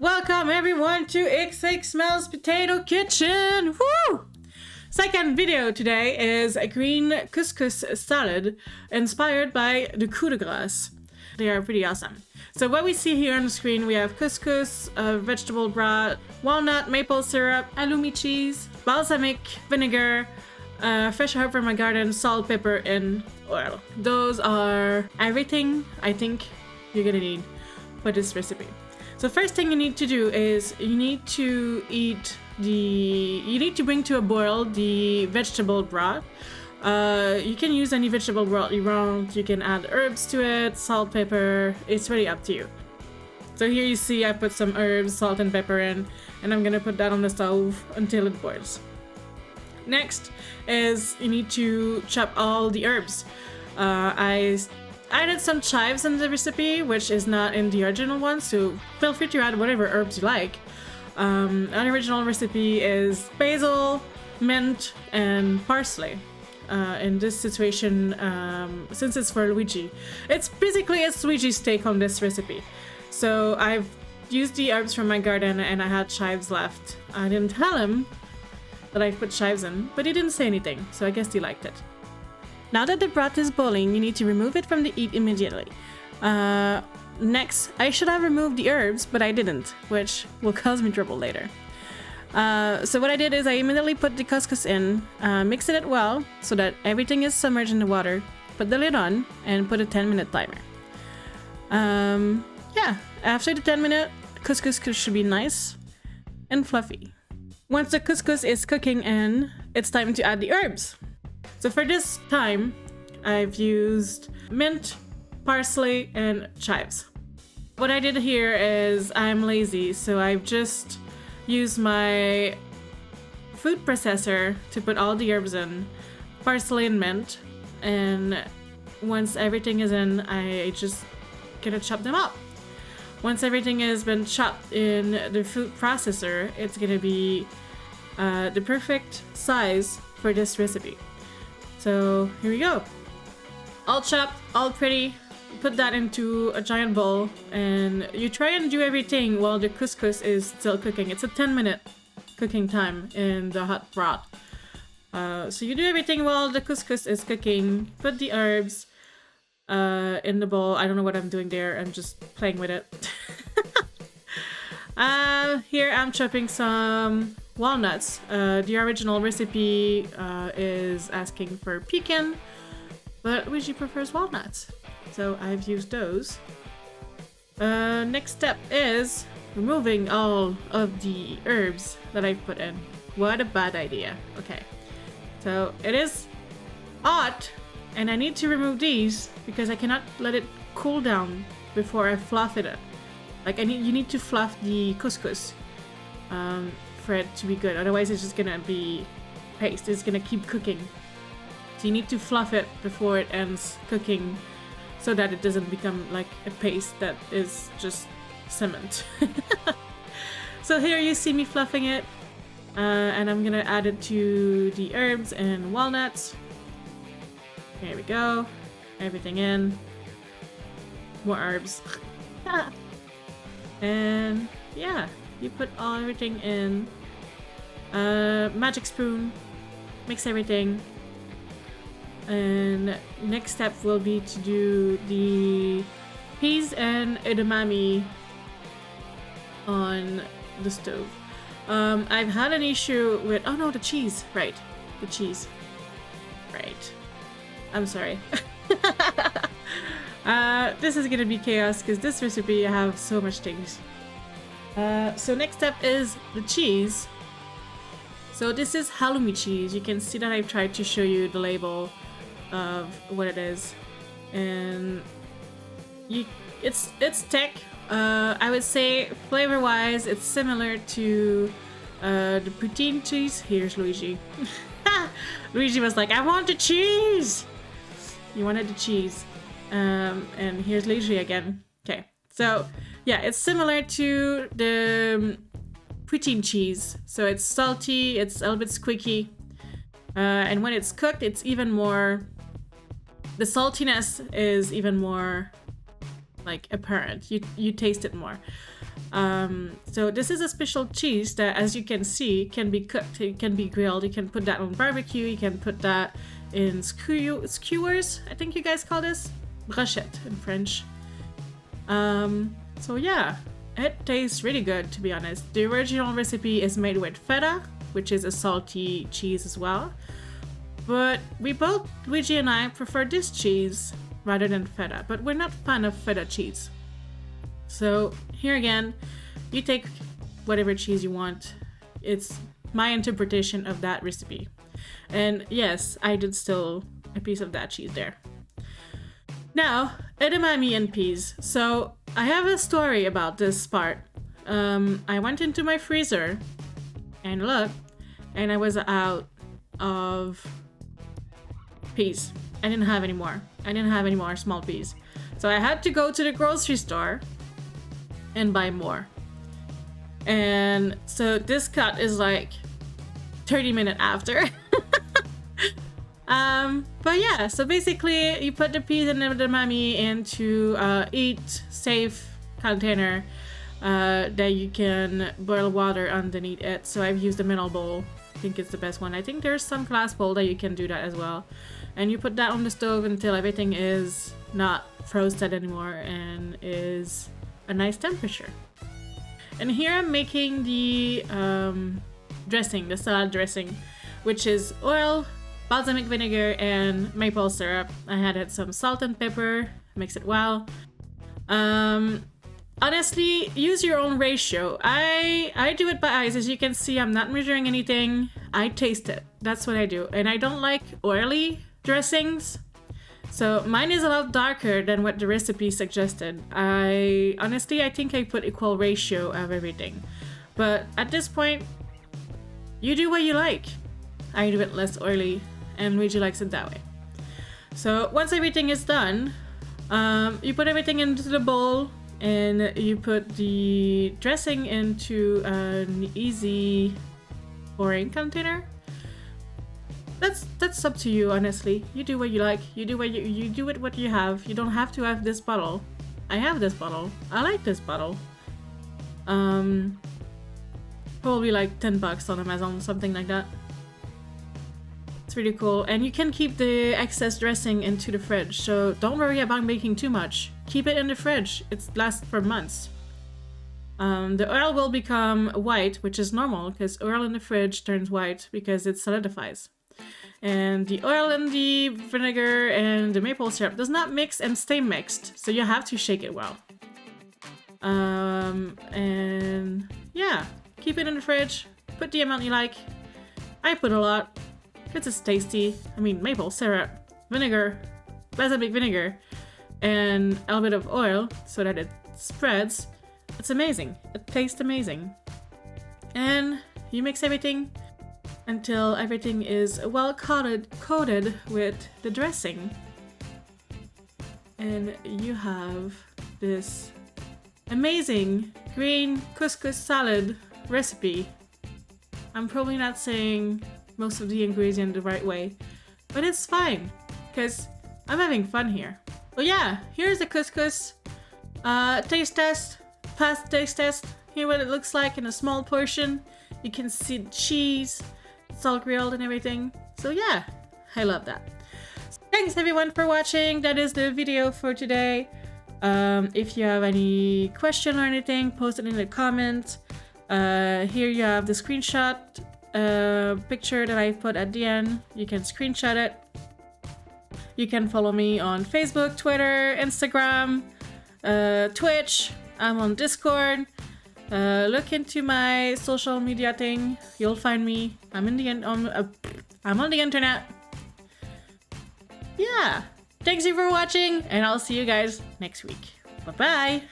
Welcome everyone to xxMelle's Potato Kitchen! Woo! Second video today is a green couscous salad inspired by the Coup de Grace. They are pretty awesome. So what we see here on the screen, we have couscous, vegetable broth, walnut, maple syrup, halloumi cheese, balsamic vinegar, fresh herb from my garden, salt, pepper, and oil. Those are everything I think you're gonna need for this recipe. So first thing you need to do is you need to bring to a boil the vegetable broth. You can use any vegetable broth you want. You can add herbs to it, salt, pepper. It's really up to you. So here you see I put some herbs, salt, and pepper in, and I'm gonna put that on the stove until it boils. Next is you need to chop all the herbs. I added some chives in the recipe, which is not in the original one, so feel free to add whatever herbs you like. An original recipe is basil, mint, and parsley. In this situation, since it's for Luigi, it's Luigi's take on this recipe. So I've used the herbs from my garden and I had chives left. I didn't tell him that I put chives in, but he didn't say anything, so I guess he liked it. Now that the broth is boiling, you need to remove it from the heat immediately. Next, I should have removed the herbs, but I didn't, which will cause me trouble later. So what I did is I immediately put the couscous in, mixed it well so that everything is submerged in the water, put the lid on, and put a 10-minute timer. Yeah, after the 10-minute, couscous should be nice and fluffy. Once the couscous is cooking in, it's time to add the herbs. So for this time, I've used mint, parsley, and chives. What I did here is I'm lazy, so I've just used my food processor to put all the herbs in, parsley and mint, and once everything is in, I just gonna chop them up. Once everything has been chopped in the food processor, it's gonna be the perfect size for this recipe. So here we go. All chopped, all pretty. Put that into a giant bowl and you try and do everything while the couscous is still cooking. It's a 10-minute cooking time in the hot broth. So you do everything while the couscous is cooking. Put the herbs in the bowl. I don't know what I'm doing there. I'm just playing with it. Here I'm chopping some walnuts. The original recipe is asking for pecan, but Luigi prefers walnuts, so I've used those. Next step is removing all of the herbs that I've put in. What a bad idea. Okay, so it is hot and I need to remove these because I cannot let it cool down before I fluff it up. Like you need to fluff the couscous for it to be good, otherwise it's just gonna be paste. It's gonna keep cooking, so you need to fluff it before it ends cooking so that it doesn't become like a paste that is just cement. So here you see me fluffing it, and I'm gonna add it to the herbs and walnuts. Here we go, everything in, more herbs. And yeah, you put everything in. Magic spoon, mix everything. And next step will be to do the peas and edamame on the stove. I've had an issue with, oh no, the cheese, right, the cheese, right. I'm sorry. This is gonna be chaos because this recipe I have so much things. So next step is the cheese. So this is halloumi cheese. You can see that I've tried to show you the label of what it is, and it's thick. I would say flavor-wise, it's similar to the poutine cheese. Here's Luigi. Luigi was like, "I want the cheese." You wanted the cheese. And here's Luigi again. Okay, so yeah, it's similar to the poutine cheese. So it's salty, it's a little bit squeaky, and when it's cooked, it's even more. The saltiness is even more like apparent. You taste it more. So this is a special cheese that, as you can see, can be cooked, it can be grilled, you can put that on barbecue, you can put that in skewers, I think you guys call this brochette in French. So yeah, it tastes really good, to be honest. The original recipe is made with feta, which is a salty cheese as well, but we both, Luigi and I, prefer this cheese rather than feta, but we're not fan of feta cheese. So here again, you take whatever cheese you want. It's my interpretation of that recipe. And yes, I did steal a piece of that cheese there. Now, edamame and peas. So I have a story about this part. I went into my freezer and looked, and I was out of peas. I didn't have any more. I didn't have any more small peas. So I had to go to the grocery store and buy more. And so this cut is like 30 minutes after. But yeah, so basically you put the peas and the edamame into eat safe container that you can boil water underneath it. So I've used a metal bowl. I think it's the best one. I think there's some glass bowl that you can do that as well. And you put that on the stove until everything is not frozen anymore and is a nice temperature. And here I'm making the dressing, the salad dressing, which is oil, balsamic vinegar, and maple syrup. I added some salt and pepper, mix it well. Honestly, use your own ratio. I do it by eyes. As you can see, I'm not measuring anything. I taste it. That's what I do. And I don't like oily dressings. So mine is a lot darker than what the recipe suggested. I think I put equal ratio of everything. But at this point, you do what you like. I do it less oily, and Luigi likes it that way. So once everything is done, you put everything into the bowl, and you put the dressing into an easy pouring container. That's up to you, honestly. You do what you like. You do it what you have. You don't have to have this bottle. I have this bottle. I like this bottle. Probably like $10 on Amazon, something like that. It's really cool, and you can keep the excess dressing into the fridge. So don't worry about making too much. Keep it in the fridge. It lasts for months. The oil will become white, which is normal because oil in the fridge turns white because it solidifies. And the oil and the vinegar and the maple syrup does not mix and stay mixed, so you have to shake it well. And yeah, keep it in the fridge, put the amount you like. I put a lot, because it's tasty. I mean, maple syrup, vinegar, balsamic vinegar, and a little bit of oil so that it spreads. It's amazing. It tastes amazing. And you mix everything until everything is well coated with the dressing. And you have this amazing green couscous salad recipe. I'm probably not saying most of the ingredients the right way, but it's fine because I'm having fun here. But yeah, here's the couscous. Taste test, past taste test. Here what it looks like in a small portion. You can see the cheese. It's all grilled and everything. So yeah, I love that. Thanks everyone for watching. That is the video for today. If you have any question or anything, post it in the comments. Here you have the screenshot picture that I put at the end. You can screenshot it. You can follow me on Facebook, Twitter, Instagram, Twitch. I'm on Discord. Look into my social media thing. You'll find me. I'm on the internet. Yeah. Thanks you for watching, and I'll see you guys next week. Bye-bye.